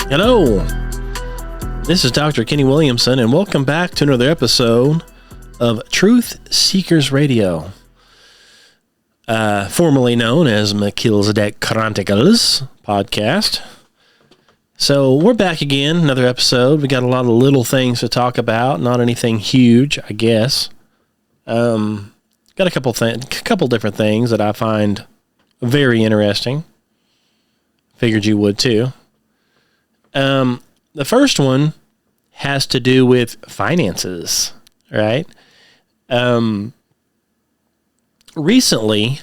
Hello, this is Dr. Kenny Williamson, and welcome back to another episode of Truth Seekers Radio, formerly known as Melchizedek Chronicles podcast. So we're back again, another episode. We got a lot of little things to talk about, not anything huge, I guess. Got a couple different things that I find very interesting. Figured you would too. The first one has to do with finances, right? Recently,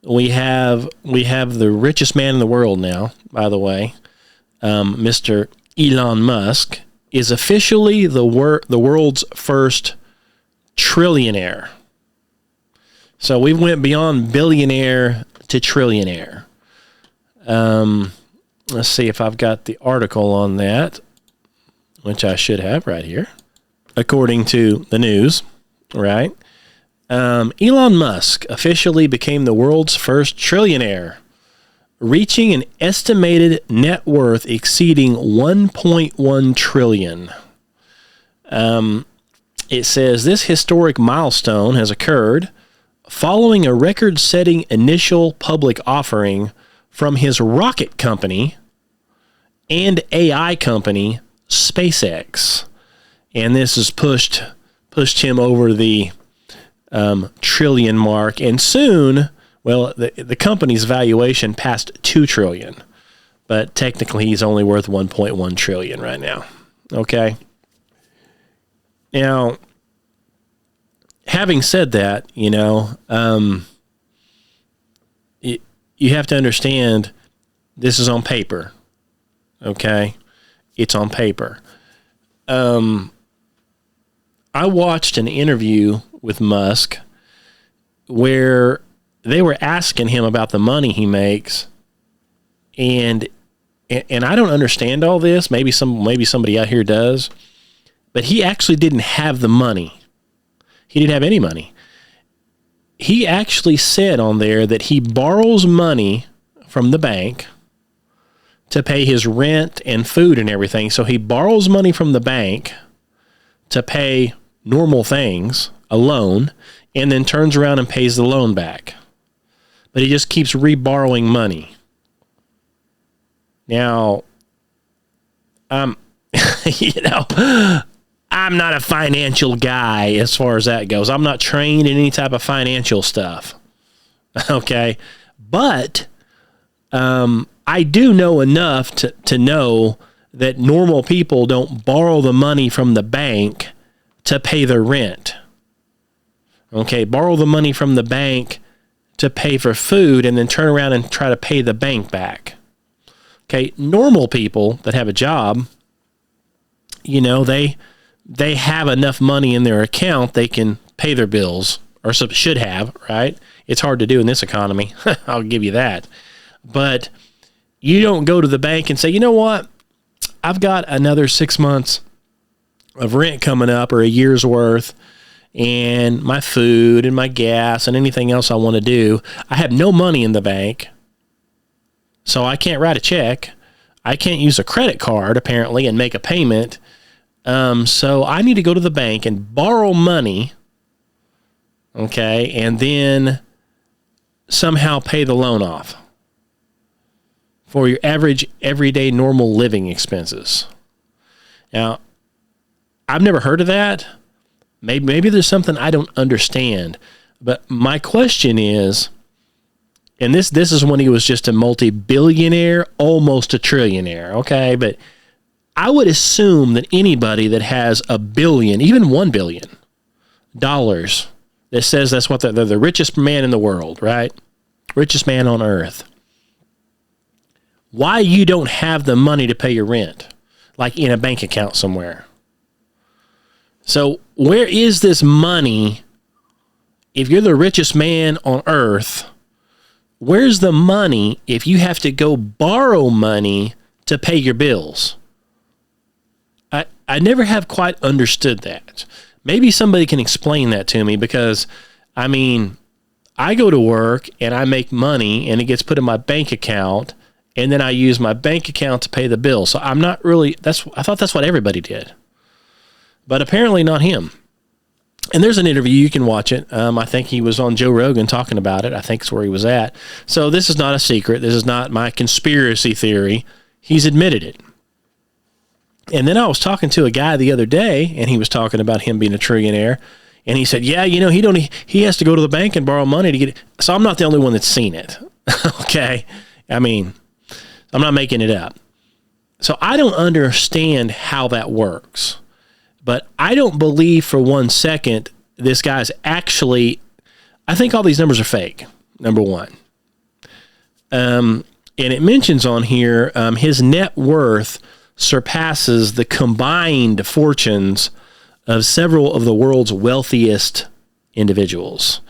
we have the richest man in the world now, by the way. Mr. Elon Musk is officially the world's first trillionaire. So we went beyond billionaire to trillionaire. Let's see if I've got the article on that, which I should have right here. According to the news, right? Elon Musk officially became the world's first trillionaire, reaching an estimated net worth exceeding $1.1 trillion. It says this historic milestone has occurred following a record-setting initial public offering from his rocket company and AI company, SpaceX. And this has pushed him over the trillion mark. And soon, well, the company's valuation passed $2 trillion. But technically, he's only worth $1.1 trillion right now. Okay? Now, having said that, you have to understand this is on paper. Okay? It's on paper. I watched an interview with Musk where they were asking him about the money he makes, and I don't understand all this. Maybe somebody out here does, but he actually didn't have the money. He didn't have any money. He actually said on there that he borrows money from the bank to pay his rent and food and everything. So he borrows money from the bank to pay normal things, a loan, and then turns around and pays the loan back. But he just keeps reborrowing money. Now, I'm not a financial guy as far as that goes. I'm not trained in any type of financial stuff. Okay? But I do know enough to know that normal people don't borrow the money from the bank to pay their rent. Okay? Borrow the money from the bank to pay for food and then turn around and try to pay the bank back. Okay? Normal people that have a job, they have enough money in their account, they can pay their bills, or should have, right? It's hard to do in this economy. I'll give you that. But you don't go to the bank and say, you know what? I've got another 6 months of rent coming up, or a year's worth, and my food and my gas and anything else I want to do. I have no money in the bank, so I can't write a check. I can't use a credit card, apparently, and make a payment. So I need to go to the bank and borrow money, okay, and then somehow pay the loan off for your average, everyday, normal living expenses. Now, I've never heard of that. Maybe there's something I don't understand. But my question is, and this is when he was just a multi-billionaire, almost a trillionaire, okay, but I would assume that anybody that has $1 billion, even $1 billion that says that's what they're the richest man in the world, right? Richest man on earth. Why you don't have the money to pay your rent, like in a bank account somewhere? So where is this money? If you're the richest man on earth, where's the money if you have to go borrow money to pay your bills? I never have quite understood that. Maybe somebody can explain that to me, because, I mean, I go to work and I make money and it gets put in my bank account and then I use my bank account to pay the bill. So I'm not really, I thought that's what everybody did, but apparently not him. And there's an interview, you can watch it. I think he was on Joe Rogan talking about it. I think it's where he was at. So this is not a secret. This is not my conspiracy theory. He's admitted it. And then I was talking to a guy the other day, and he was talking about him being a trillionaire. And he said, yeah, he has to go to the bank and borrow money to get it. So I'm not the only one that's seen it. Okay. I mean, I'm not making it up. So I don't understand how that works. But I don't believe for 1 second this guy's actually, I think all these numbers are fake, number one. And it mentions on here his net worth surpasses the combined fortunes of several of the world's wealthiest individuals,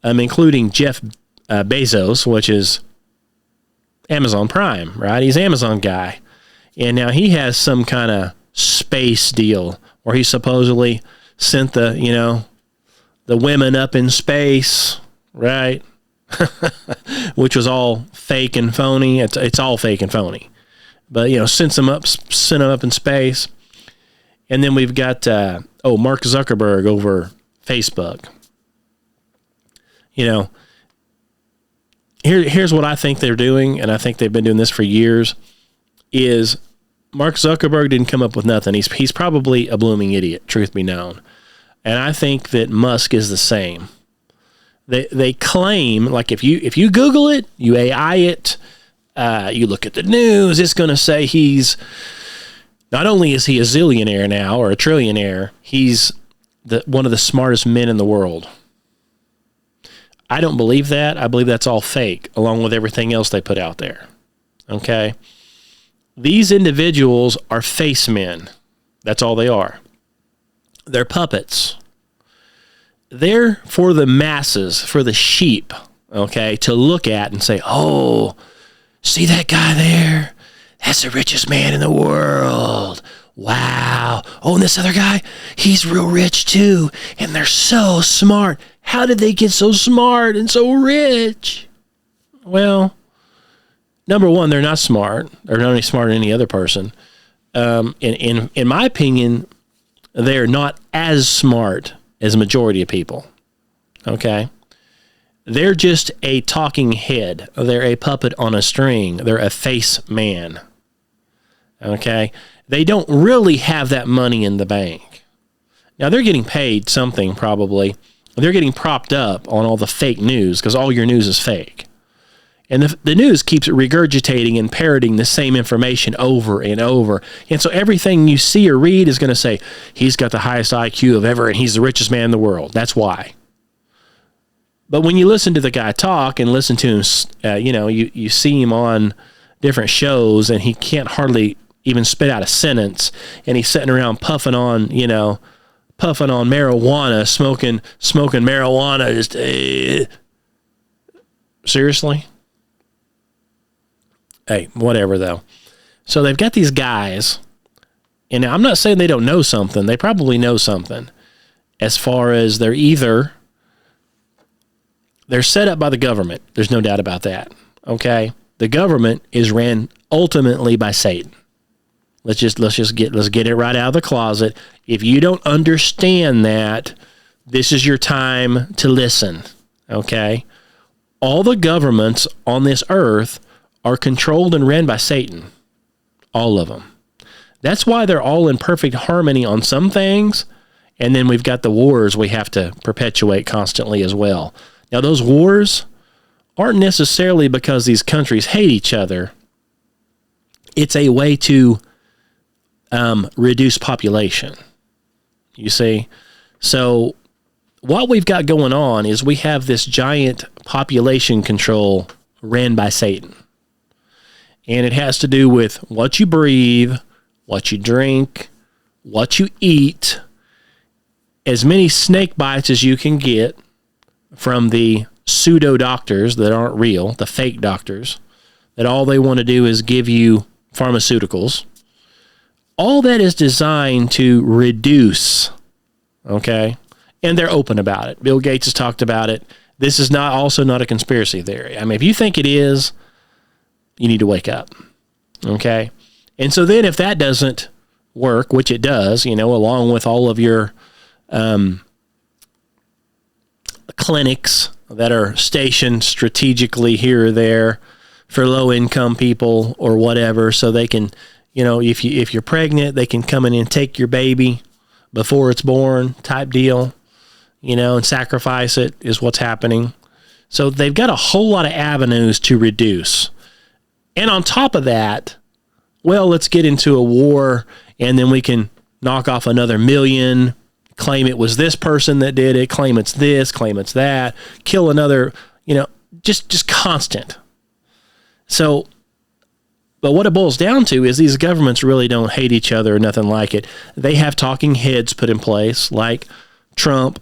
including Jeff Bezos, which is Amazon Prime, right? He's an Amazon guy. And now he has some kind of space deal where he supposedly sent the women up in space, right? Which was all fake and phony. It's all fake and phony. But, sent them up in space. And then we've got, Mark Zuckerberg over Facebook. Here's what I think they're doing, and I think they've been doing this for years, is Mark Zuckerberg didn't come up with nothing. He's probably a blooming idiot, truth be known. And I think that Musk is the same. They claim, like if you Google it, you AI it, you look at the news, it's going to say he's, not only is he a zillionaire now or a trillionaire, he's one of the smartest men in the world. I don't believe that. I believe that's all fake, along with everything else they put out there. Okay? These individuals are face men. That's all they are. They're puppets. They're for the masses, for the sheep, okay, to look at and say, oh, see that guy there? That's the richest man in the world. Wow. Oh, and this other guy, he's real rich too. And they're so smart. How did they get so smart and so rich? Well, number one, they're not smart. They're not any smarter than any other person. In my opinion, they're not as smart as a majority of people. Okay? They're just a talking head. They're a puppet on a string. They're a face man. Okay? They don't really have that money in the bank. Now, they're getting paid something probably. They're getting propped up on all the fake news because all your news is fake. And the news keeps regurgitating and parroting the same information over and over. And so everything you see or read is going to say, he's got the highest IQ of ever and he's the richest man in the world. That's why. But when you listen to the guy talk and listen to him, you see him on different shows and he can't hardly even spit out a sentence. And he's sitting around puffing on marijuana, smoking marijuana. Just, seriously? Hey, whatever though. So they've got these guys, and I'm not saying they don't know something. They probably know something as far as they're set up by the government. There's no doubt about that. Okay. The government is ran ultimately by Satan. Let's get it right out of the closet. If you don't understand that, this is your time to listen. Okay. All the governments on this earth are controlled and ran by Satan. All of them. That's why they're all in perfect harmony on some things, and then we've got the wars we have to perpetuate constantly as well. Now, those wars aren't necessarily because these countries hate each other. It's a way to reduce population. You see? So what we've got going on is we have this giant population control ran by Satan. And it has to do with what you breathe, what you drink, what you eat, as many snake bites as you can get from the pseudo doctors that aren't real, the fake doctors, that all they want to do is give you pharmaceuticals. All that is designed to reduce, okay? And they're open about it. Bill Gates has talked about it. This is also not a conspiracy theory. I mean, if you think it is, you need to wake up. Okay? And so then if that doesn't work, which it does, along with all of your clinics that are stationed strategically here or there for low-income people or whatever, so they can, if you're pregnant, they can come in and take your baby before it's born type deal, and sacrifice it is what's happening. So they've got a whole lot of avenues to reduce. And on top of that, well, let's get into a war and then we can knock off another million, claim it was this person that did it, claim it's this, claim it's that, kill another, just constant. So, but what it boils down to is these governments really don't hate each other or nothing like it. They have talking heads put in place, like Trump,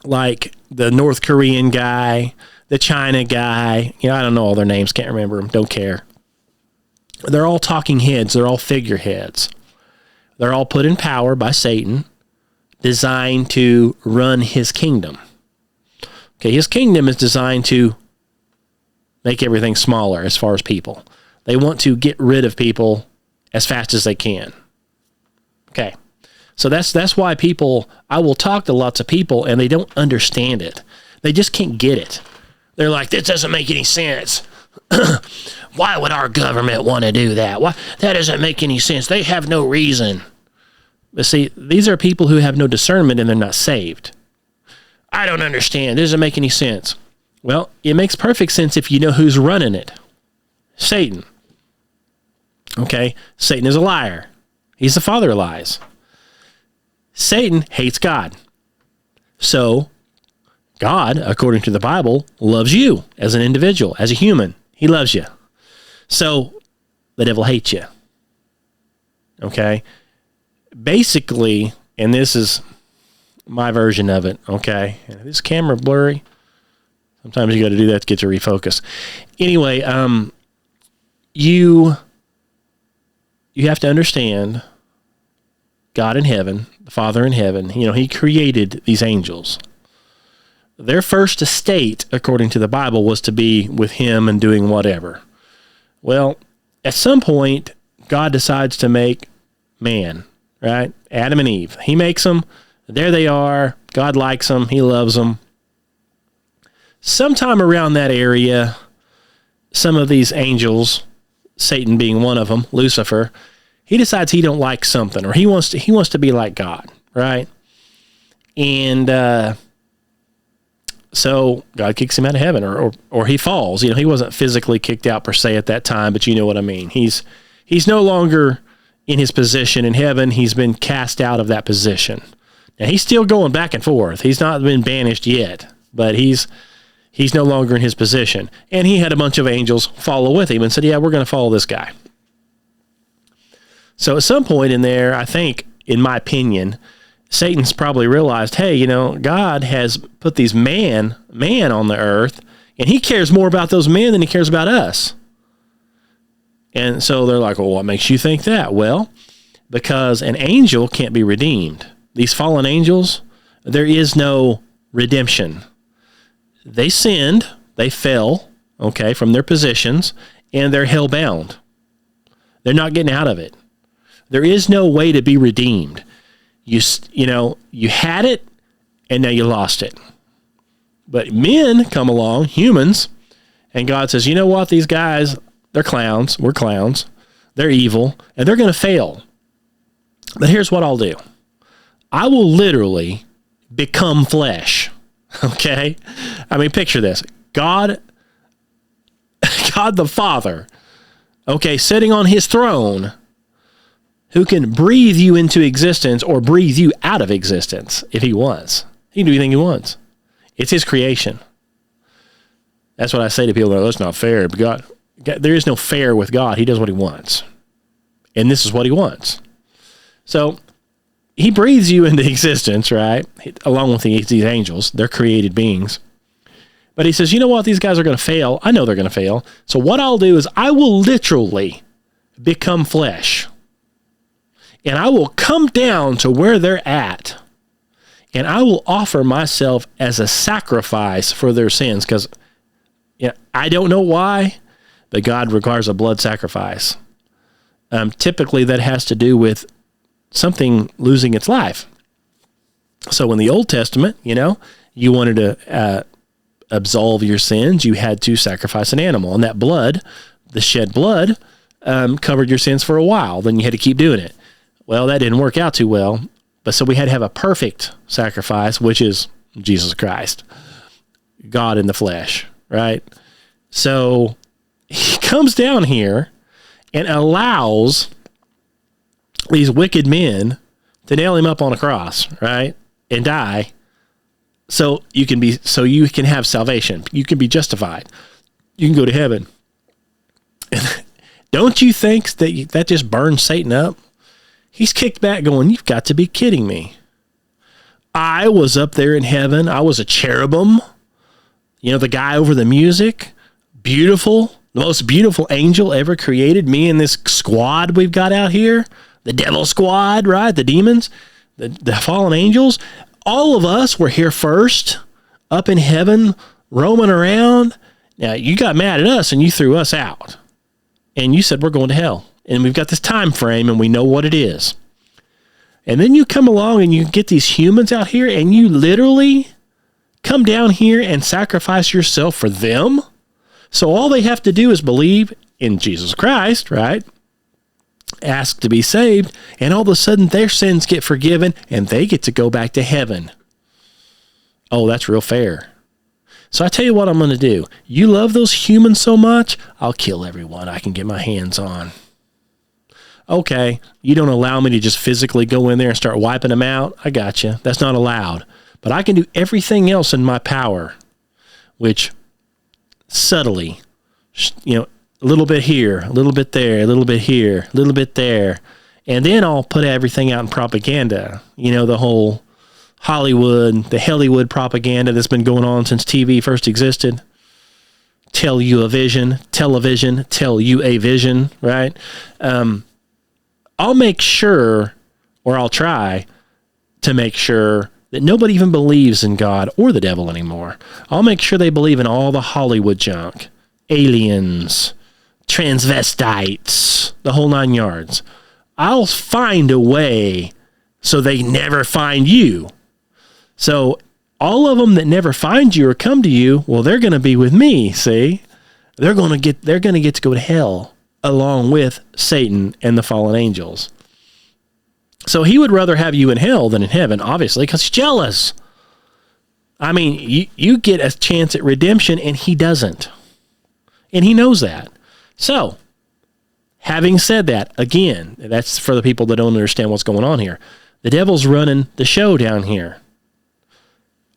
like the North Korean guy, the China guy. I don't know all their names, can't remember them, don't care. They're all talking heads. They're all figureheads. They're all put in power by Satan, designed to run his kingdom. Okay, his kingdom is designed to make everything smaller as far as people. They want to get rid of people as fast as they can. Okay, so that's why I will talk to lots of people and they don't understand it. They just can't get it. They're like, this doesn't make any sense. Why would our government want to do that? Why? That doesn't make any sense. They have no reason. But see, these are people who have no discernment and they're not saved. I don't understand. It doesn't make any sense. Well, it makes perfect sense if you know who's running it. Satan. Okay? Satan is a liar. He's the father of lies. Satan hates God. So, God, according to the Bible, loves you as an individual, as a human. He loves you. So, the devil hates you. Okay? Basically, and this is my version of it, okay? This camera blurry. Sometimes you got to do that to get to refocus. Anyway, you have to understand God in heaven, the Father in heaven. He created these angels. Their first estate, according to the Bible, was to be with him and doing whatever. Well, at some point, God decides to make man, right? Adam and Eve. He makes them. There they are. God likes them. He loves them. Sometime around that area, some of these angels, Satan being one of them, Lucifer, he decides he don't like something, or he wants to be like God, right? And so God kicks him out of heaven, or he falls. He wasn't physically kicked out per se at that time, but you know what I mean. He's no longer in his position in heaven. He's been cast out of that position. Now he's still going back and forth. He's not been banished yet, but he's no longer in his position. And he had a bunch of angels follow with him and said, yeah, we're going to follow this guy. So at some point in there, I think, in my opinion, Satan's probably realized, hey, God has put these man on the earth, and he cares more about those men than he cares about us. And so they're like, well, what makes you think that? Well, because an angel can't be redeemed. These fallen angels, there is no redemption. They sinned, they fell, okay, from their positions, and they're hell-bound. They're not getting out of it. There is no way to be redeemed. You had it, and now you lost it. But men come along, humans, and God says, you know what, these guys, they're clowns, we're clowns, they're evil, and they're going to fail. But here's what I'll do. I will literally become flesh. Okay? I mean, picture this. God the Father, okay, sitting on his throne, who can breathe you into existence or breathe you out of existence if he wants. He can do anything he wants. It's his creation. That's what I say to people. That's not fair. God, there is no fair with God. He does what he wants. And this is what he wants. So he breathes you into existence, right? Along with these angels. They're created beings. But he says, you know what? These guys are going to fail. I know they're going to fail. So what I'll do is I will literally become flesh. And I will come down to where they're at. And I will offer myself as a sacrifice for their sins. Because I don't know why, but God requires a blood sacrifice. Typically, that has to do with something losing its life. So in the Old Testament, you wanted to absolve your sins, you had to sacrifice an animal. And that blood, the shed blood, covered your sins for a while. Then you had to keep doing it. Well, that didn't work out too well. But so we had to have a perfect sacrifice, which is Jesus Christ, God in the flesh, right? So he comes down here and allows these wicked men to nail him up on a cross, right? And die. So you can have salvation. You can be justified. You can go to heaven. Don't you think that just burns Satan up? He's kicked back going, you've got to be kidding me. I was up there in heaven. I was a cherubim. The guy over the music. Beautiful. The most beautiful angel ever created. Me and this squad we've got out here. The devil squad, right? The demons. The fallen angels. All of us were here first. Up in heaven. Roaming around. Now, you got mad at us and you threw us out. And you said we're going to hell. And we've got this time frame and we know what it is. And then you come along and you get these humans out here and you literally come down here and sacrifice yourself for them. So all they have to do is believe in Jesus Christ, right? Ask to be saved, and all of a sudden their sins get forgiven and they get to go back to heaven. Oh, that's real fair. So I tell you what I'm going to do. You love those humans so much, I'll kill everyone I can get my hands on. Okay, you don't allow me to just physically go in there and start wiping them out. I got you. That's not allowed. But I can do everything else in my power, which subtly, a little bit here, a little bit there, a little bit here, a little bit there. And then I'll put everything out in propaganda. The whole Hollywood, the Hollywood propaganda that's been going on since TV first existed. Tell you a vision, television, tell you a vision, right? I'll make sure, or I'll try to make sure that nobody even believes in God or the devil anymore. I'll make sure they believe in all the Hollywood junk, aliens, transvestites, the whole 9 yards. I'll find a way so they never find you. So all of them that never find you or come to you, well, they're going to be with me, see? They're going to get to go to hell along with Satan and the fallen angels. So he would rather have you in hell than in heaven, obviously, because he's jealous. I mean, you get a chance at redemption, and he doesn't. And he knows that. So, having said that, again, that's for the people that don't understand what's going on here. The devil's running the show down here.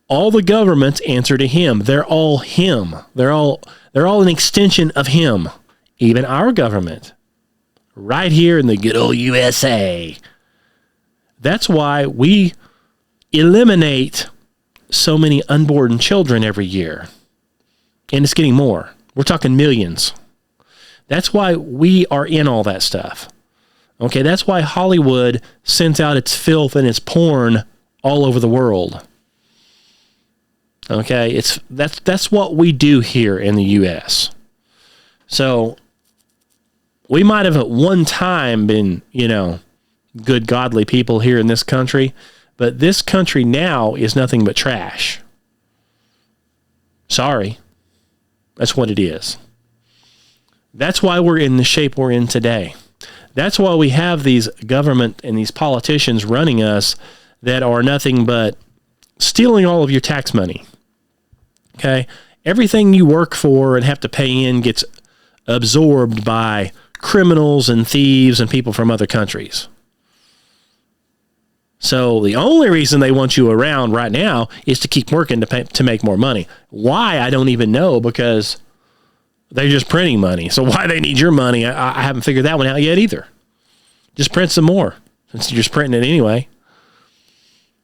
All the governments answer to him. They're all him. They're all an extension of him. Even our government. Right here in the good old USA. That's why we eliminate so many unborn children every year. And it's getting more. We're talking millions. That's why we are in all that stuff. Okay, that's why Hollywood sends out its filth and its porn all over the world. Okay, that's what we do here in the U.S. So we might have at one time been, good, godly people here in this country, but this country now is nothing but trash. Sorry. That's what it is. That's why we're in the shape we're in today. That's why we have these government and these politicians running us that are nothing but stealing all of your tax money. Okay? Everything you work for and have to pay in gets absorbed by criminals and thieves and people from other countries. So the only reason they want you around right now is to keep working to make more money. Why, I don't even know, because they're just printing money. So why they need your money, I haven't figured that one out yet either. Just print some more, since you're just printing it anyway.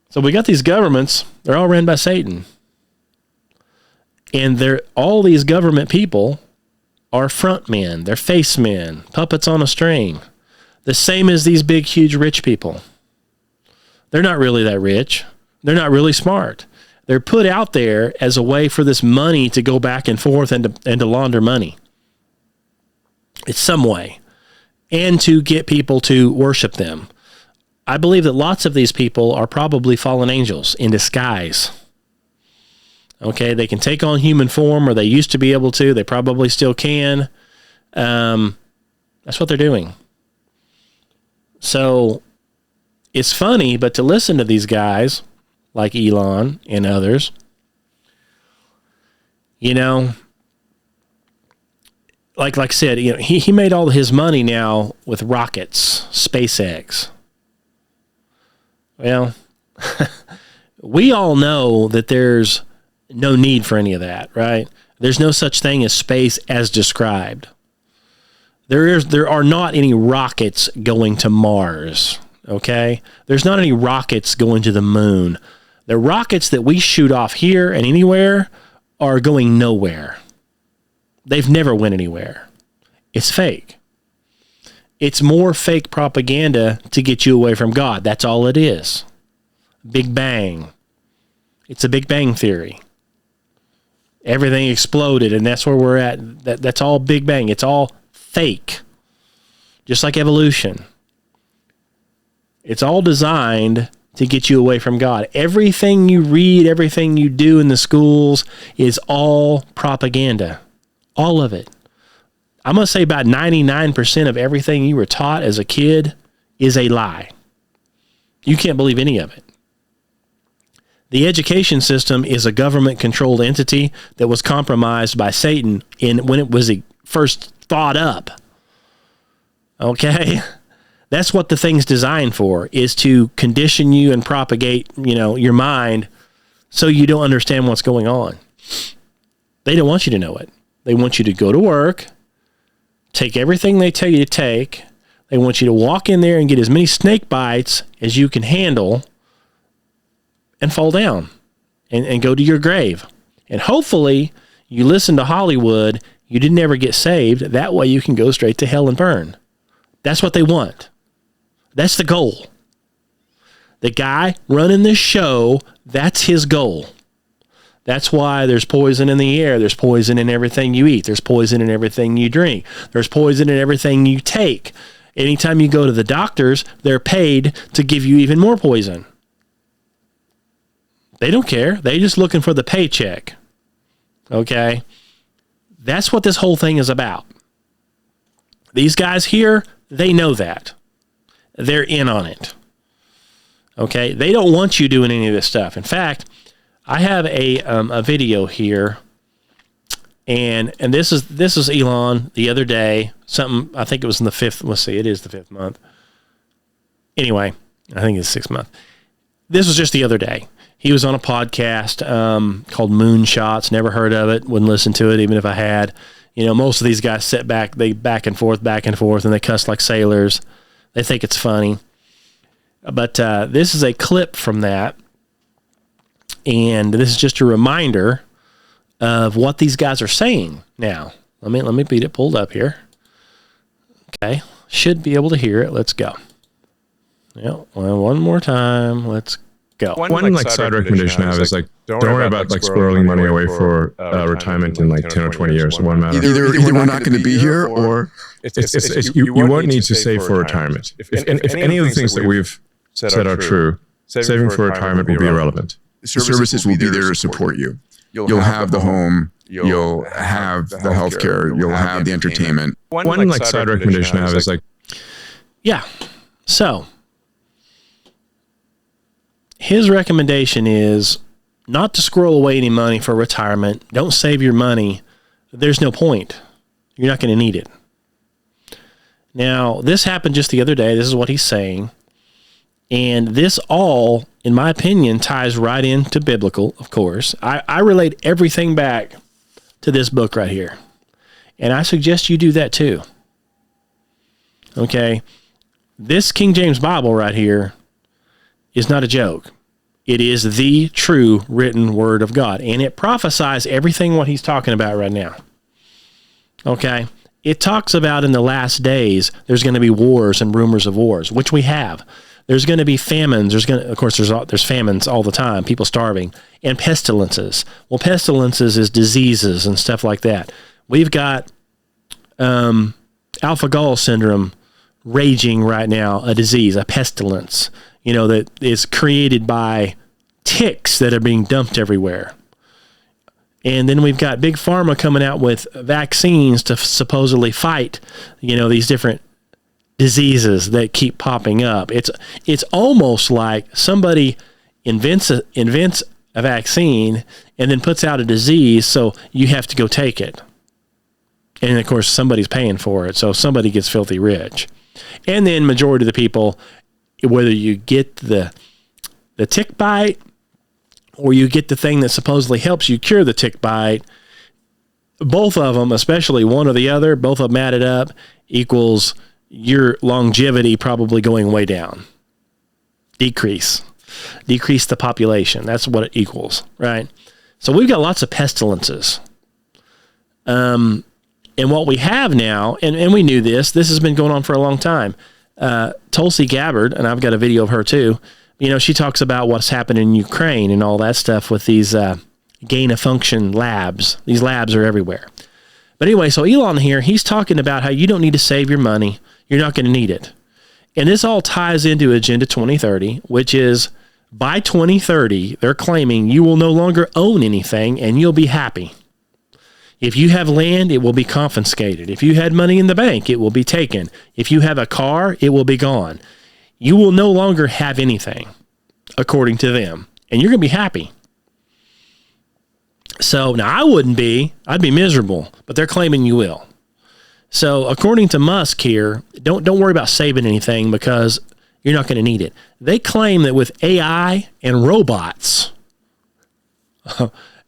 So we got these governments, they're all ran by Satan. And all these government people are front men, they're face men, puppets on a string. The same as these big, huge, rich people. They're not really that rich. They're not really smart. They're put out there as a way for this money to go back and forth and to launder money. It's some way. And to get people to worship them. I believe that lots of these people are probably fallen angels in disguise. Okay, they can take on human form, or they used to be able to. They probably still can. That's what they're doing. So it's funny, but to listen to these guys like Elon and others, you know, like I said, you know, he made all his money now with rockets, SpaceX. Well, we all know that there's no need for any of that, right? There's no such thing as space as described. There are not any rockets going to Mars, okay? There's not any rockets going to the moon. The rockets that we shoot off here and anywhere are going nowhere. They've never went anywhere. It's fake. It's more fake propaganda to get you away from God. That's all it is. Big Bang. It's a Big Bang theory. Everything exploded, and that's where we're at. That's all Big Bang. It's all fake. Just like evolution. It's all designed to get you away from God. Everything you read, everything you do in the schools is all propaganda. All of it. I'm going to say about 99% of everything you were taught as a kid is a lie. You can't believe any of it. The education system is a government-controlled entity that was compromised by Satan when it was first thought up. Okay? That's what the thing's designed for, is to condition you and propagate, you know, your mind so you don't understand what's going on. They don't want you to know it. They want you to go to work, take everything they tell you to take. They want you to walk in there and get as many snake bites as you can handle and fall down and go to your grave. And hopefully you listen to Hollywood, you didn't ever get saved. That way you can go straight to hell and burn. That's what they want. That's the goal. The guy running this show, that's his goal. That's why there's poison in the air. There's poison in everything you eat. There's poison in everything you drink. There's poison in everything you take. Anytime you go to the doctors, they're paid to give you even more poison. They don't care. They're just looking for the paycheck. Okay? That's what this whole thing is about. These guys here, they know that. They're in on it. Okay? They don't want you doing any of this stuff. In fact, I have a video here, and this is Elon the other day. Something, I think it was in the 5th. Let's see, it is the 5th month. Anyway, I think it's 6th month. This was just the other day. He was on a podcast called Moonshots. Never heard of it. Wouldn't listen to it, even if I had. You know, most of these guys sit back, they back and forth, and they cuss like sailors. They think it's funny. But this is a clip from that. And this is just a reminder of what these guys are saying now. Let me beat it pulled up here. Okay. Should be able to hear it. Let's go. Yeah. Well, one more time. Let's go. One side recommendation I have is don't worry about squirreling money away for retirement in 10 or 20 years. It won't matter. Either we're not going to be here, or you won't need to save for retirement. If any of the things that we've said are true, saving for retirement will be irrelevant. Services will be there to support you. You'll have the home, you'll have the healthcare, you'll have the entertainment. One side recommendation I have is yeah. So his recommendation is not to squirrel away any money for retirement. Don't save your money. There's no point. You're not going to need it. Now, this happened just the other day. This is what he's saying. And this all, in my opinion, ties right into biblical, of course. I relate everything back to this book right here. And I suggest you do that too. Okay? This King James Bible right here is not a joke. It is the true written word of God. And it prophesies everything what he's talking about right now. Okay? It talks about in the last days, there's going to be wars and rumors of wars, which we have. There's going to be famines. There's famines all the time, people starving, and pestilences. Well, pestilences is diseases and stuff like that. We've got alpha-gal syndrome raging right now, a disease, a pestilence, that is created by ticks that are being dumped everywhere. And then we've got Big Pharma coming out with vaccines to supposedly fight, these different diseases that keep popping up. It's almost like somebody invents a vaccine and then puts out a disease, so you have to go take it. And of course, somebody's paying for it, so somebody gets filthy rich. And then majority of the people, whether you get the tick bite or you get the thing that supposedly helps you cure the tick bite, both of them, especially one or the other, both of them added up, equals your longevity probably going way down. Decrease the population. That's what it equals, right? So we've got lots of pestilences. And what we have now, and we knew this has been going on for a long time. Tulsi Gabbard, and I've got a video of her too, she talks about what's happening in Ukraine and all that stuff with these gain-of-function labs. These labs are everywhere. But anyway, so Elon here, he's talking about how you don't need to save your money. You're not going to need it. And this all ties into Agenda 2030, which is by 2030, they're claiming you will no longer own anything and you'll be happy. If you have land, it will be confiscated. If you had money in the bank, it will be taken. If you have a car, it will be gone. You will no longer have anything, according to them, and you're going to be happy. So now I'd be miserable, but they're claiming you will. So according to Musk here, don't worry about saving anything because you're not going to need it. They claim that with AI and robots,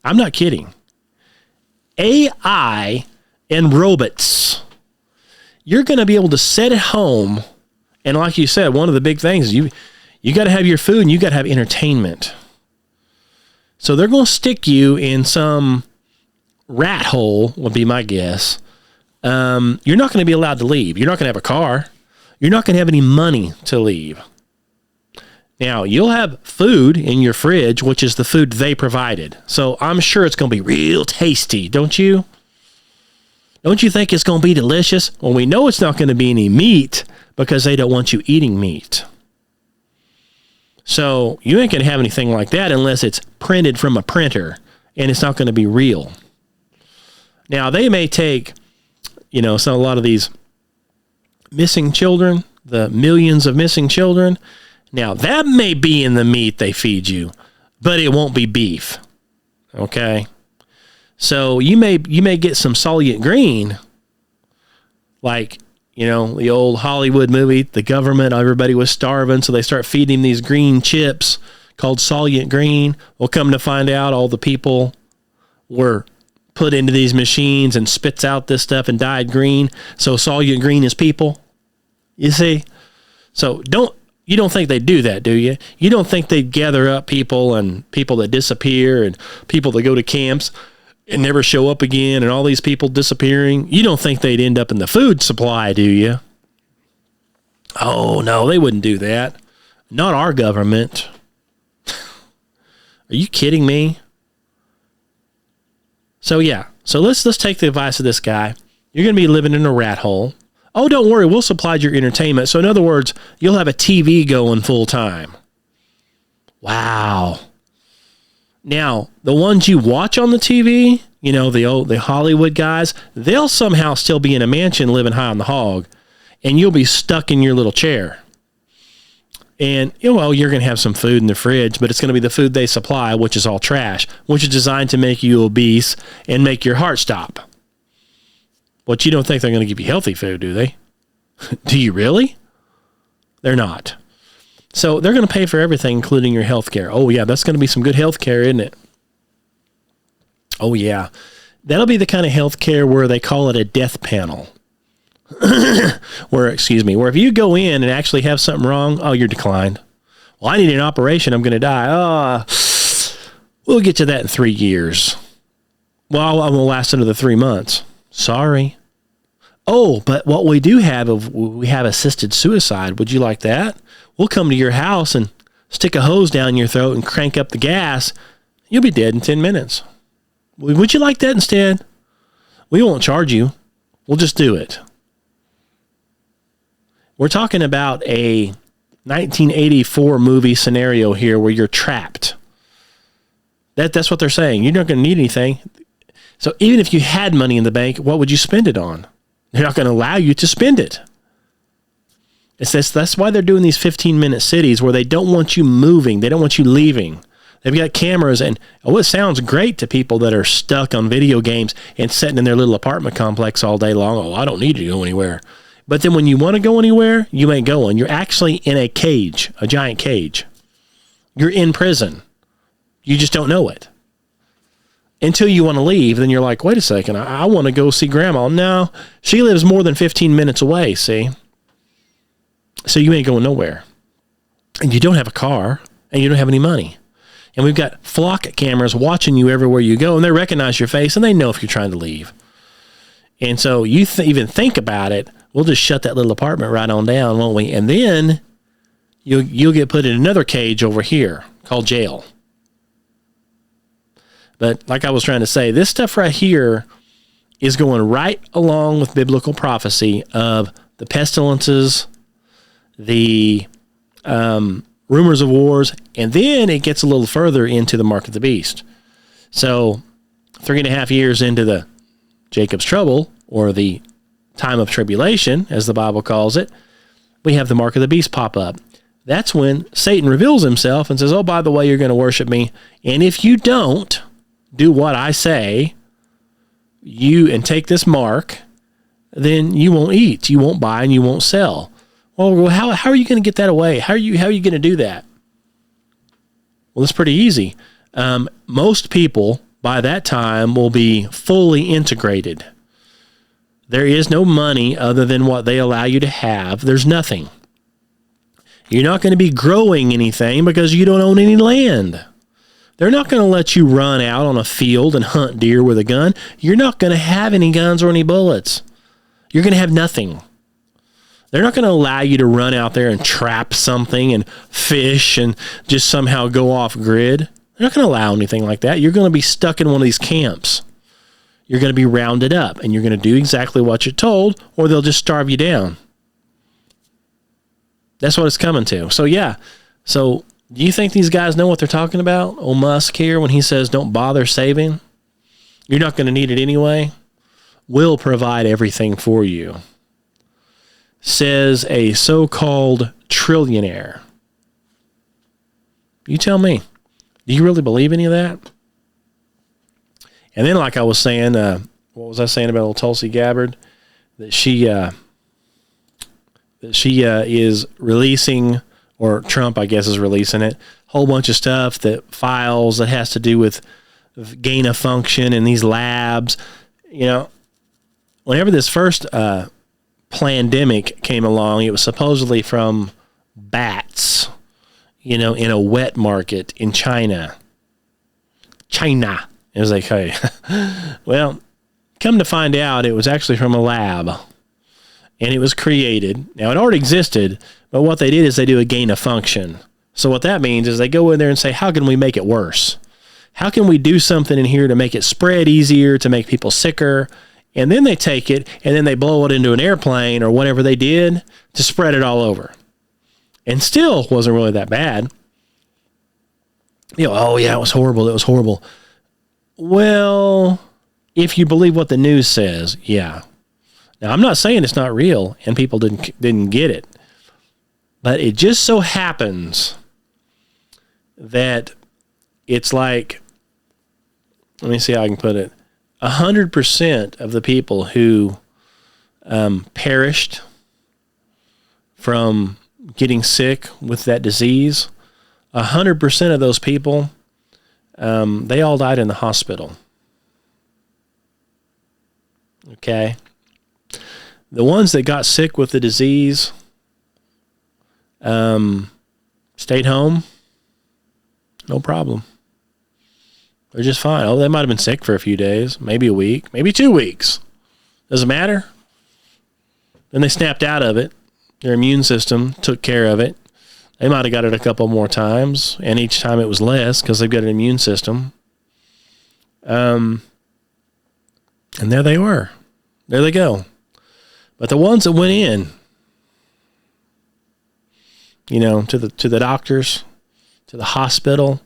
I'm not kidding, AI and robots, you're going to be able to sit at home. And like you said, one of the big things is you got to have your food and you got to have entertainment. So they're going to stick you in some rat hole, would be my guess. You're not going to be allowed to leave. You're not going to have a car. You're not going to have any money to leave. Now, you'll have food in your fridge, which is the food they provided. So I'm sure it's going to be real tasty, don't you? Don't you think it's going to be delicious? Well, we know it's not going to be any meat because they don't want you eating meat. So you ain't going to have anything like that unless it's printed from a printer, and it's not going to be real. Now, they may take, a lot of these missing children, the millions of missing children. Now, that may be in the meat they feed you, but it won't be beef. Okay? So you may get some Soylent Green, like, the old Hollywood movie, the government, everybody was starving, so they start feeding these green chips called Soylent Green. Well, come to find out, all the people were put into these machines and spits out this stuff and dyed green. So Soylent Green is people. You see? So you don't think they'd do that, do you? You don't think they'd gather up people and people that disappear and people that go to camps and never show up again and all these people disappearing? You don't think they'd end up in the food supply, do you? Oh, no, they wouldn't do that. Not our government. Are you kidding me? So, yeah. So let's take the advice of this guy. You're going to be living in a rat hole. Oh, don't worry, we'll supply your entertainment. So in other words, you'll have a TV going full time. Wow. Now, the ones you watch on the TV, the Hollywood guys, they'll somehow still be in a mansion living high on the hog, and you'll be stuck in your little chair. And, you're going to have some food in the fridge, but it's going to be the food they supply, which is all trash, which is designed to make you obese and make your heart stop. But you don't think they're going to give you healthy food, do they? Do you really? They're not. So they're going to pay for everything, including your health care. Oh, yeah, that's going to be some good health care, isn't it? Oh, yeah. That'll be the kind of health care where they call it a death panel. where if you go in and actually have something wrong, oh, you're declined. Well, I need an operation. I'm going to die. We'll get to that in 3 years. Well, I'm going to last another 3 months. Sorry. Oh, but what we do have, we have assisted suicide. Would you like that? We'll come to your house and stick a hose down your throat and crank up the gas. You'll be dead in 10 minutes. Would you like that instead? We won't charge you. We'll just do it. We're talking about a 1984 movie scenario here where you're trapped. That's what they're saying. You're not going to need anything. So even if you had money in the bank, what would you spend it on? They're not going to allow you to spend it. That's why they're doing these 15-minute cities where they don't want you moving. They don't want you leaving. They've got cameras, and it sounds great to people that are stuck on video games and sitting in their little apartment complex all day long. Oh, I don't need to go anywhere. But then when you want to go anywhere, you ain't going. You're actually in a cage, a giant cage. You're in prison. You just don't know it. Until you want to leave, then you're like, wait a second, I want to go see Grandma. No, she lives more than 15 minutes away, see? So you ain't going nowhere. And you don't have a car, and you don't have any money. And we've got flock cameras watching you everywhere you go, and they recognize your face, and they know if you're trying to leave. And so you even think about it, we'll just shut that little apartment right on down, won't we? And then you'll get put in another cage over here called jail. But like I was trying to say, this stuff right here is going right along with biblical prophecy of the pestilences, the rumors of wars, and then it gets a little further into the mark of the beast. So 3.5 years into the Jacob's trouble, or the time of tribulation, as the Bible calls it, we have the mark of the beast pop up. That's when Satan reveals himself and says, oh, by the way, you're going to worship me. And if you don't do what I say, and take this mark, then you won't eat, you won't buy, and you won't sell. Well, how are you going to get that away? How are you going to do that? Well, it's pretty easy. Most people by that time will be fully integrated. There is no money other than what they allow you to have. There's nothing. You're not going to be growing anything because you don't own any land. They're not going to let you run out on a field and hunt deer with a gun. You're not going to have any guns or any bullets. You're going to have nothing. They're not going to allow you to run out there and trap something and fish and just somehow go off grid. They're not going to allow anything like that. You're going to be stuck in one of these camps. You're going to be rounded up, and you're going to do exactly what you're told, or they'll just starve you down. That's what it's coming to. So, yeah. So, do you think these guys know what they're talking about? Old Musk here, when he says don't bother saving, you're not going to need it anyway. We'll provide everything for you, says a so-called trillionaire. You tell me. Do you really believe any of that? And then, like I was saying, what was I saying about old Tulsi Gabbard? That she is releasing, or Trump, I guess, is releasing it, a whole bunch of stuff, that files that has to do with gain of function in these labs. You know, whenever this first pandemic came along, it was supposedly from bats, in a wet market in China. It was like, hey, well, come to find out, it was actually from a lab, and it was created. Now, it already existed, but what they did is they do a gain of function. So what that means is they go in there and say, how can we make it worse? How can we do something in here to make it spread easier, to make people sicker? And then they take it, and then they blow it into an airplane or whatever they did to spread it all over. And still wasn't really that bad. Oh yeah, it was horrible. Well, if you believe what the news says, yeah. Now, I'm not saying it's not real and people didn't get it, but it just so happens that it's like, let me see how I can put it, 100% of the people who perished from getting sick with that disease, 100% of those people, they all died in the hospital. Okay. The ones that got sick with the disease, stayed home, no problem. They're just fine. Oh, they might have been sick for a few days, maybe a week, maybe 2 weeks. Doesn't matter. Then they snapped out of it. Their immune system took care of it. They might have got it a couple more times, and each time it was less because they've got an immune system. And there they were. There they go. But the ones that went in, to the doctors, to the hospital,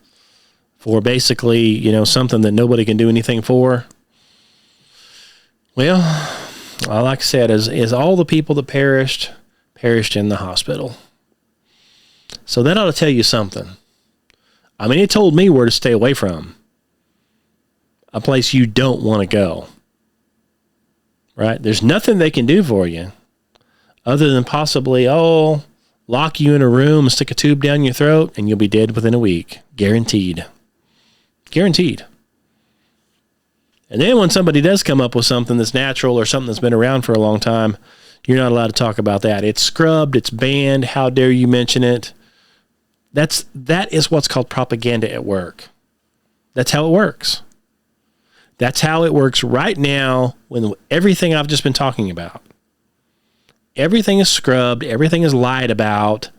for basically, something that nobody can do anything for. Well, like I said, is all the people that perished in the hospital. So that ought to tell you something. I mean, it told me where to stay away from. A place you don't want to go. Right? There's nothing they can do for you other than possibly, lock you in a room and stick a tube down your throat and you'll be dead within a week. Guaranteed. Guaranteed. And then when somebody does come up with something that's natural or something that's been around for a long time, you're not allowed to talk about that. It's scrubbed. It's banned. How dare you mention it? That is what's called propaganda at work. That's how it works. That's how it works right now when everything I've just been talking about. Everything is scrubbed. Everything is lied about.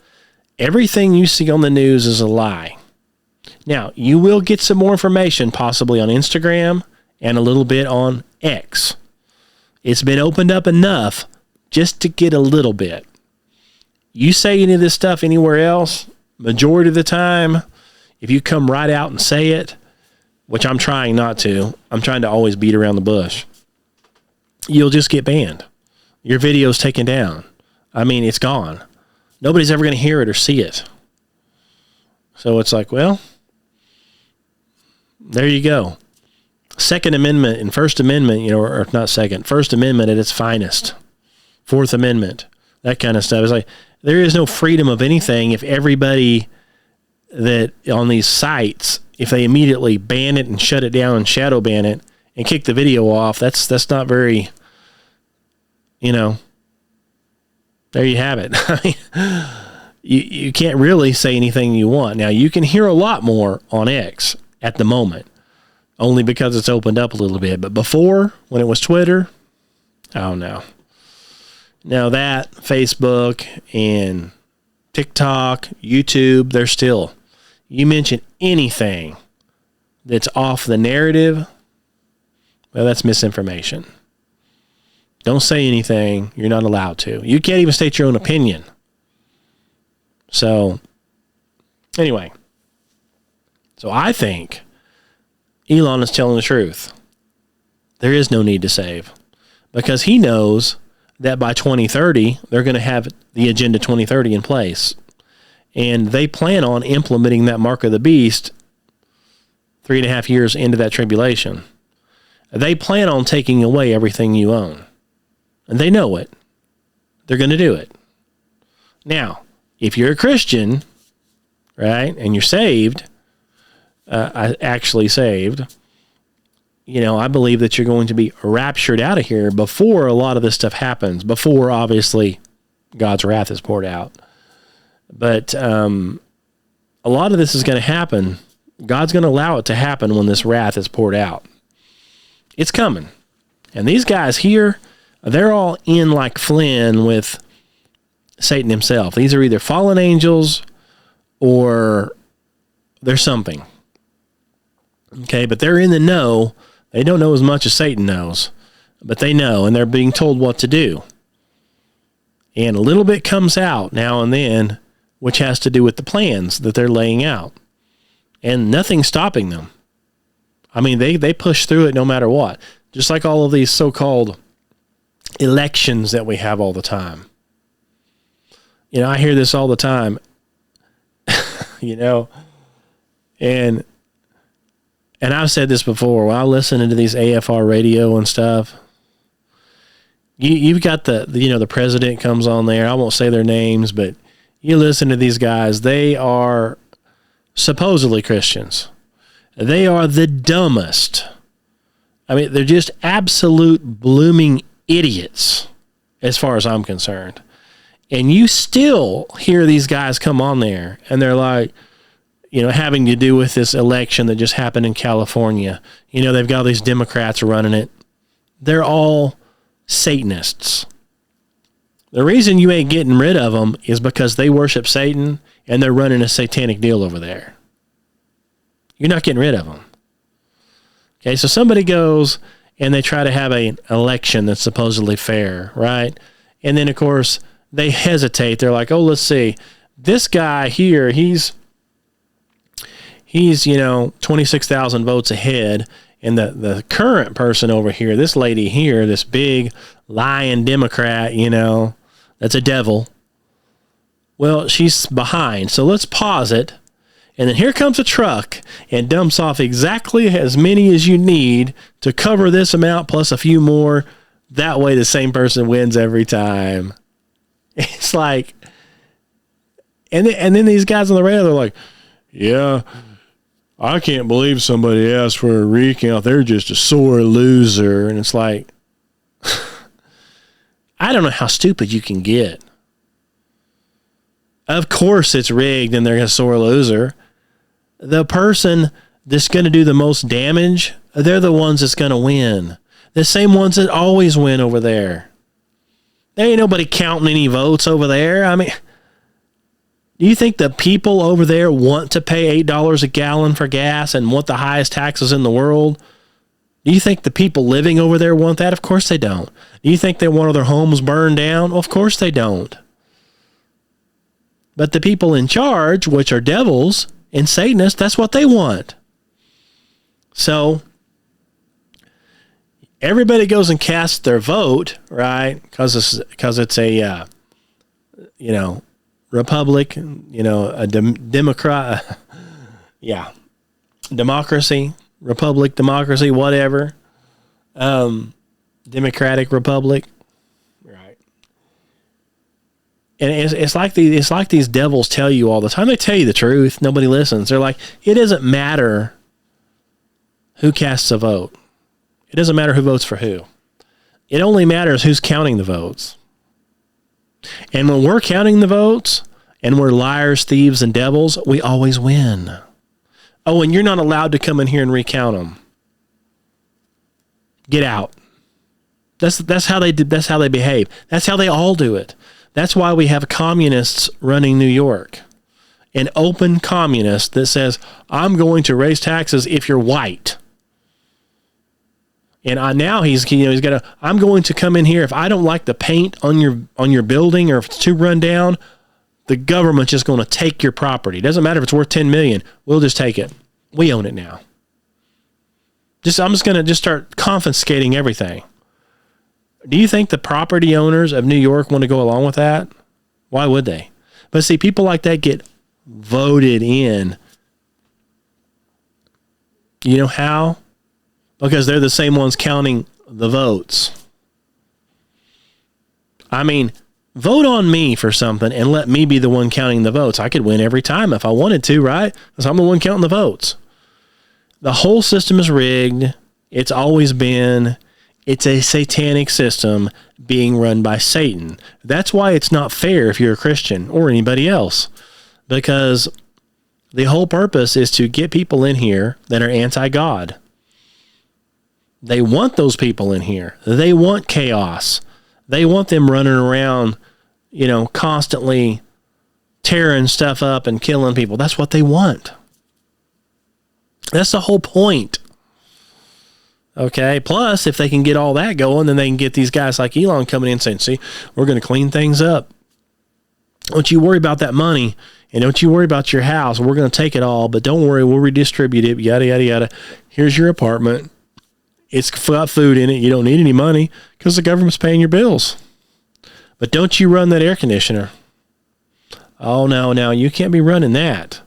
Everything you see on the news is a lie. Now, you will get some more information possibly on Instagram and a little bit on X. It's been opened up enough just to get a little bit. You say any of this stuff anywhere else, majority of the time, if you come right out and say it, which I'm trying not to, I'm trying to always beat around the bush, you'll just get banned. Your video's taken down. I mean, it's gone. Nobody's ever going to hear it or see it. So it's like, well, there you go. Second Amendment and First Amendment, or not second, First Amendment at its finest. Fourth Amendment, that kind of stuff. It's like, there is no freedom of anything if everybody that on these sites, if they immediately ban it and shut it down and shadow ban it and kick the video off, that's not very, there you have it. I mean, you can't really say anything you want. Now, you can hear a lot more on X at the moment, only because it's opened up a little bit. But before, when it was Twitter, oh no. Now that, Facebook and TikTok, YouTube, they're still, you mention anything that's off the narrative, well, that's misinformation. Don't say anything. You're not allowed to. You can't even state your own opinion. So, anyway. So I think Elon is telling the truth. There is no need to save. Because he knows that by 2030, they're going to have the Agenda 2030 in place. And they plan on implementing that mark of the beast 3.5 years into that tribulation. They plan on taking away everything you own. And they know it. They're going to do it. Now, if you're a Christian, right, and you're saved, actually saved, I believe that you're going to be raptured out of here before a lot of this stuff happens, before, obviously, God's wrath is poured out. But a lot of this is going to happen. God's going to allow it to happen when this wrath is poured out. It's coming. And these guys here, they're all in like Flynn with Satan himself. These are either fallen angels or they're something. Okay, but they're in the know. They don't know as much as Satan knows, but they know, and they're being told what to do. And a little bit comes out now and then, which has to do with the plans that they're laying out. And nothing's stopping them. I mean, they push through it no matter what. Just like all of these so-called elections that we have all the time. I hear this all the time, and I've said this before, when I listen to these AFR radio and stuff, you've got the president comes on there. I won't say their names, but you listen to these guys. They are supposedly Christians. They are the dumbest. I mean, they're just absolute blooming idiots as far as I'm concerned. And you still hear these guys come on there and they're like, having to do with this election that just happened in California. They've got all these Democrats running it. They're all Satanists. The reason you ain't getting rid of them is because they worship Satan and they're running a satanic deal over there. You're not getting rid of them. Okay, so somebody goes and they try to have an election that's supposedly fair, right? And then, of course, they hesitate. They're like, oh, let's see. this guy here, he's 26,000 votes ahead. And the current person over here, this lady here, this big lying Democrat, that's a devil. Well, she's behind. So let's pause it. And then here comes a truck and dumps off exactly as many as you need to cover this amount plus a few more. That way the same person wins every time. It's like, and then these guys on the radio, they're like, yeah, I can't believe somebody asked for a recount. They're just a sore loser. And it's like, I don't know how stupid you can get. Of course it's rigged and they're a sore loser. The person that's going to do the most damage, they're the ones that's going to win. The same ones that always win over there. There ain't nobody counting any votes over there. I mean, do you think the people over there want to pay $8 a gallon for gas and want the highest taxes in the world? Do you think the people living over there want that? Of course they don't. Do you think they want their homes burned down? Of course they don't. But the people in charge, which are devils and Satanists, that's what they want. So everybody goes and casts their vote, right? Because it's a republic, a democrat, democracy, republic, democracy, whatever, democratic republic, right? And it's like these devils tell you all the time. They tell you the truth. Nobody listens. They're like, it doesn't matter who casts a vote. It doesn't matter who votes for who. It only matters who's counting the votes. And when we're counting the votes and we're liars, thieves, and devils, we always win. Oh, and you're not allowed to come in here and recount them. Get out. That's how they behave. That's how they all do it. That's why we have communists running New York. An open communist that says, I'm going to raise taxes if you're white. And now he's got I'm going to come in here. If I don't like the paint on your building or if it's too run down, the government's just going to take your property. It doesn't matter if it's worth $10 million. We'll just take it. We own it now. I'm just going to start confiscating everything. Do you think the property owners of New York want to go along with that? Why would they? But see, people like that get voted in. You know how? Because they're the same ones counting the votes. I mean, vote on me for something and let me be the one counting the votes. I could win every time if I wanted to, right? Because I'm the one counting the votes. The whole system is rigged. It's always been. It's a satanic system being run by Satan. That's why it's not fair if you're a Christian or anybody else. Because the whole purpose is to get people in here that are anti-God. They want those people in here. They want chaos. They want them running around, constantly tearing stuff up and killing people. That's what they want. That's the whole point. Okay. Plus, if they can get all that going, then they can get these guys like Elon coming in saying, see, we're going to clean things up. Don't you worry about that money. And don't you worry about your house. We're going to take it all, but don't worry. We'll redistribute it. Yada, yada, yada. Here's your apartment. It's got food in it. You don't need any money because the government's paying your bills. But don't you run that air conditioner. Oh, no, you can't be running that.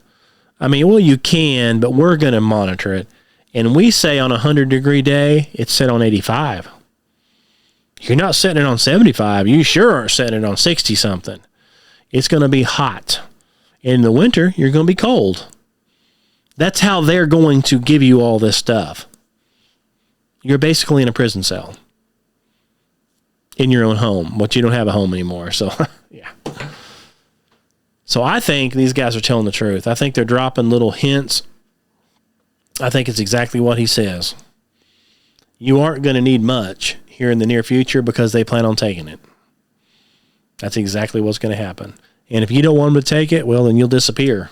I mean, well, you can, but we're going to monitor it. And we say on a 100-degree day, it's set on 85. You're not setting it on 75. You sure aren't setting it on 60-something. It's going to be hot. In the winter, you're going to be cold. That's how they're going to give you all this stuff. You're basically in a prison cell in your own home, but you don't have a home anymore. So, yeah. So I think these guys are telling the truth. I think they're dropping little hints. I think it's exactly what he says. You aren't going to need much here in the near future because they plan on taking it. That's exactly what's going to happen. And if you don't want them to take it, well, then you'll disappear.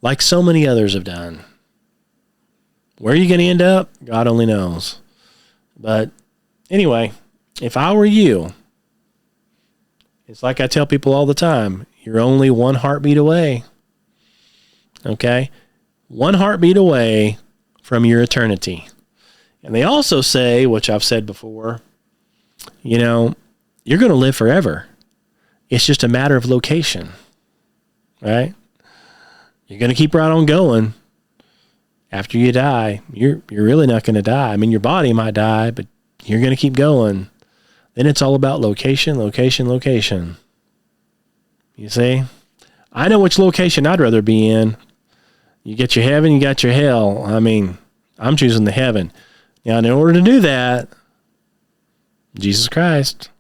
Like so many others have done. Where are you going to end up? God only knows. But anyway, if I were you, It's like I tell people all the time, you're only one heartbeat away. Okay? One heartbeat away from your eternity. And they also say, which I've said before, you know, you're going to live forever. It's just a matter of location, right? You're going to keep right on going. After you die, you're really not going to die. I mean, your body might die, but you're going to keep going. Then it's all about location, location, location. You see? I know which location I'd rather be in. You get your heaven, you got your hell. I mean, I'm choosing the heaven. Now, in order to do that, Jesus Christ,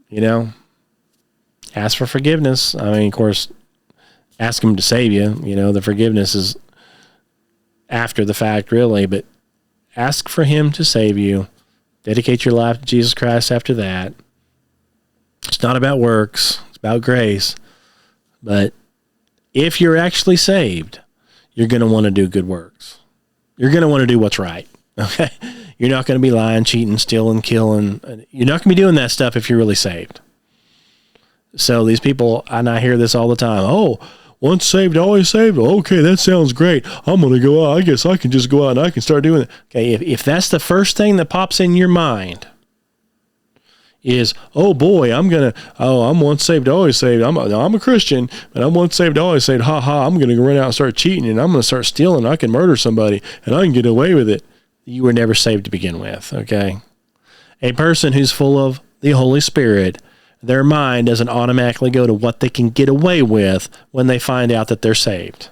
you know, ask for forgiveness. I mean, of course, ask him to save you. You know, the forgiveness is after the fact, really, but ask for him to save you. Dedicate your life to Jesus Christ after that. It's not about works. It's about grace. But if you're actually saved, you're going to want to do good works. You're going to want to do what's right. Okay? You're not going to be lying, cheating, stealing, killing. You're not going to be doing that stuff if you're really saved. So these people, and I hear this all the time, oh, once saved, always saved. Okay, that sounds great. I'm going to go out. I guess I can just go out and I can start doing it. Okay, if that's the first thing that pops in your mind is, oh boy, I'm once saved, always saved. I'm a Christian, but I'm once saved, always saved. Ha ha, I'm going to run out and start cheating and I'm going to start stealing. I can murder somebody and I can get away with it. You were never saved to begin with, okay? A person who's full of the Holy Spirit, their mind doesn't automatically go to what they can get away with when they find out that they're saved.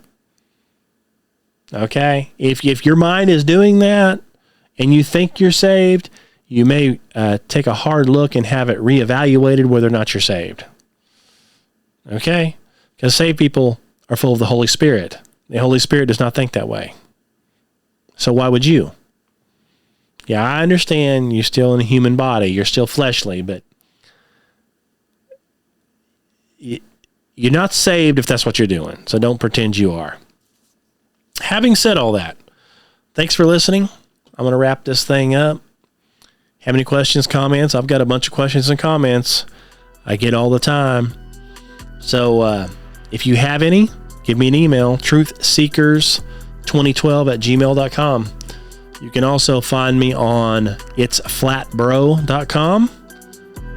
Okay? If your mind is doing that and you think you're saved, you may take a hard look and have it reevaluated whether or not you're saved. Okay? Because saved people are full of the Holy Spirit. The Holy Spirit does not think that way. So why would you? Yeah, I understand you're still in a human body. You're still fleshly, but you're not saved if that's what you're doing. So don't pretend you are. Having said all that, thanks for listening. I'm going to wrap this thing up. Have any questions, comments? I've got a bunch of questions and comments I get all the time. So if you have any, give me an email, truthseekers2012@gmail.com. You can also find me on itsflatbro.com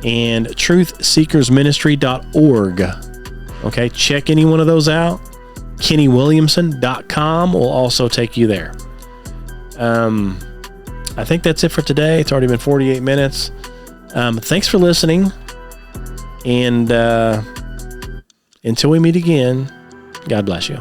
and truthseekersministry.org. Okay, check any one of those out. KennyWilliamson.com will also take you there. I think that's it for today. It's already been 48 minutes. Thanks for listening. And until we meet again, God bless you.